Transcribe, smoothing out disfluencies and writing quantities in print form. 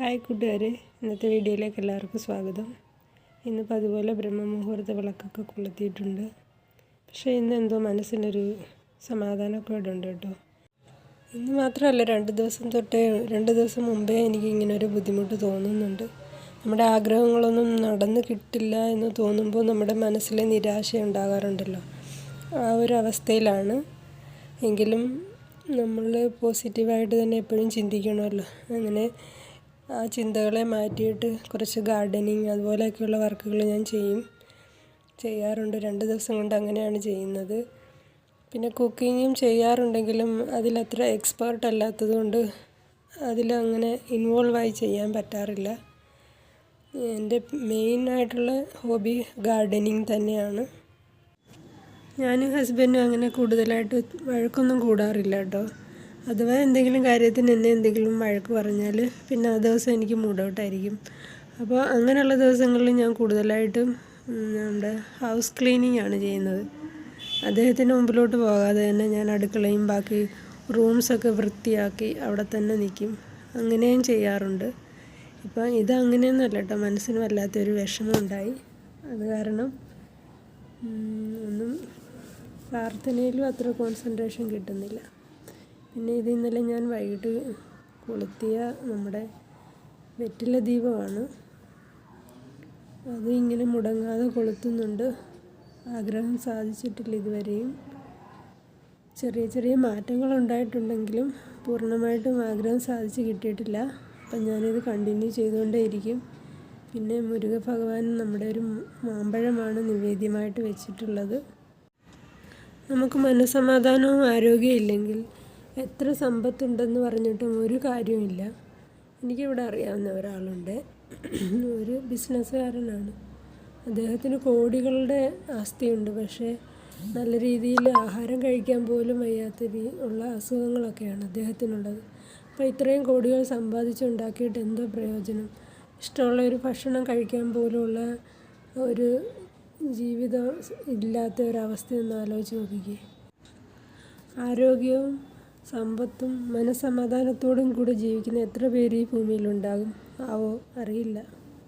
Hi കൂട്ടുകാരെ, ഇന്നത്തെ വീഡിയോയിലേക്ക് എല്ലാവർക്കും സ്വാഗതം. ഇന്നിപ്പോൾ അതുപോലെ ബ്രഹ്മമുഹൂർത്ത വിളക്കൊക്കെ കൊളുത്തിയിട്ടുണ്ട്. പക്ഷേ ഇന്ന് എന്തോ മനസ്സിനൊരു സമാധാനക്കേടുണ്ട് കേട്ടോ. ഇന്ന് മാത്രമല്ല, 2 ദിവസം മുമ്പേ എനിക്കിങ്ങനെ ഒരു ബുദ്ധിമുട്ട് തോന്നുന്നുണ്ട്. നമ്മുടെ ആഗ്രഹങ്ങളൊന്നും നടന്ന് കിട്ടില്ല എന്ന് തോന്നുമ്പോൾ നമ്മുടെ മനസ്സിലെ നിരാശ ഉണ്ടാകാറുണ്ടല്ലോ, ആ ഒരു അവസ്ഥയിലാണ്. എങ്കിലും നമ്മൾ പോസിറ്റീവായിട്ട് തന്നെ എപ്പോഴും ചിന്തിക്കണമല്ലോ. അങ്ങനെ ആ ചിന്തകളെ മാറ്റിയിട്ട് കുറച്ച് ഗാർഡനിങ് അതുപോലെയൊക്കെയുള്ള വർക്കുകൾ ഞാൻ ചെയ്യാറുണ്ട്. 2 ദിവസം കൊണ്ട് അങ്ങനെയാണ് ചെയ്യുന്നത്. പിന്നെ കുക്കിങ്ങും ചെയ്യാറുണ്ടെങ്കിലും അതിലത്ര എക്സ്പേർട്ട് അല്ലാത്തതുകൊണ്ട് അതിലങ്ങനെ ഇൻവോൾവായി ചെയ്യാൻ പറ്റാറില്ല. എൻ്റെ മെയിനായിട്ടുള്ള ഹോബി ഗാർഡനിങ് തന്നെയാണ്. ഞാനും ഹസ്ബൻഡും അങ്ങനെ കൂടുതലായിട്ട് വഴക്കൊന്നും കൂടാറില്ല കേട്ടോ. അഥവാ എന്തെങ്കിലും കാര്യത്തിന് എന്നെ എന്തെങ്കിലും വഴക്ക് പറഞ്ഞാൽ പിന്നെ ആ ദിവസം എനിക്ക് മൂഡ് ഔട്ടായിരിക്കും. അപ്പോൾ അങ്ങനെയുള്ള ദിവസങ്ങളിൽ ഞാൻ കൂടുതലായിട്ടും നമ്മുടെ ഹൗസ് ക്ലീനിങ് ആണ് ചെയ്യുന്നത്. അദ്ദേഹത്തിന് മുമ്പിലോട്ട് പോകാതെ തന്നെ ഞാൻ അടുക്കളയും ബാക്കി റൂംസൊക്കെ വൃത്തിയാക്കി അവിടെ തന്നെ നിൽക്കും. അങ്ങനെയും ചെയ്യാറുണ്ട്. ഇപ്പം ഇതങ്ങനെയൊന്നുമല്ല കേട്ടോ, മനസ്സിന് വല്ലാത്തൊരു വിഷമം ഉണ്ടായി. അത് കാരണം ഒന്നും പ്രാർത്ഥനയിലും അത്ര കോൺസെൻട്രേഷൻ കിട്ടുന്നില്ല. പിന്നെ ഇത് ഇന്നലെ ഞാൻ വൈകിട്ട് കൊളുത്തിയ നമ്മുടെ വെറ്റില ദീപമാണ്. അത് ഇങ്ങനെ മുടങ്ങാതെ കൊളുത്തുന്നുണ്ട്. ആഗ്രഹം സാധിച്ചിട്ടില്ല ഇതുവരെയും. ചെറിയ ചെറിയ മാറ്റങ്ങൾ ഉണ്ടായിട്ടുണ്ടെങ്കിലും പൂർണ്ണമായിട്ടും ആഗ്രഹം സാധിച്ച് കിട്ടിയിട്ടില്ല. അപ്പം ഞാനിത് കണ്ടിന്യൂ ചെയ്തുകൊണ്ടേയിരിക്കും. പിന്നെ മുരുക ഭഗവാൻ നമ്മുടെ ഒരു മാമ്പഴമാണ് നിവേദ്യമായിട്ട് വെച്ചിട്ടുള്ളത്. നമുക്ക് മനസ്സമാധാനവും ആരോഗ്യവും ഇല്ലെങ്കിൽ എത്ര സമ്പത്തുണ്ടെന്ന് പറഞ്ഞിട്ടും ഒരു കാര്യമില്ല. എനിക്കിവിടെ അറിയാവുന്ന ഒരാളുണ്ട്, ഒരു ബിസിനസ്സുകാരനാണ്. അദ്ദേഹത്തിന് കോടികളുടെ ആസ്തിയുണ്ട്. പക്ഷേ നല്ല രീതിയിൽ ആഹാരം കഴിക്കാൻ പോലും വയ്യാത്ത ഉള്ള അസുഖങ്ങളൊക്കെയാണ് അദ്ദേഹത്തിനുള്ളത്. അപ്പോൾ ഇത്രയും കോടികൾ സമ്പാദിച്ചുണ്ടാക്കിയിട്ട് എന്തോ പ്രയോജനം? ഇഷ്ടമുള്ള ഒരു ഭക്ഷണം കഴിക്കാൻ പോലുള്ള ഒരു ജീവിതം ഇല്ലാത്ത ഒരവസ്ഥയൊന്ന് ആലോചിച്ച് നോക്കിക്കേ. ആരോഗ്യവും സമ്പത്തും മനസ്സമാധാനത്തോടും കൂടി ജീവിക്കുന്ന എത്ര പേര് ഈ ഭൂമിയിലുണ്ടാകും? അറിയില്ല.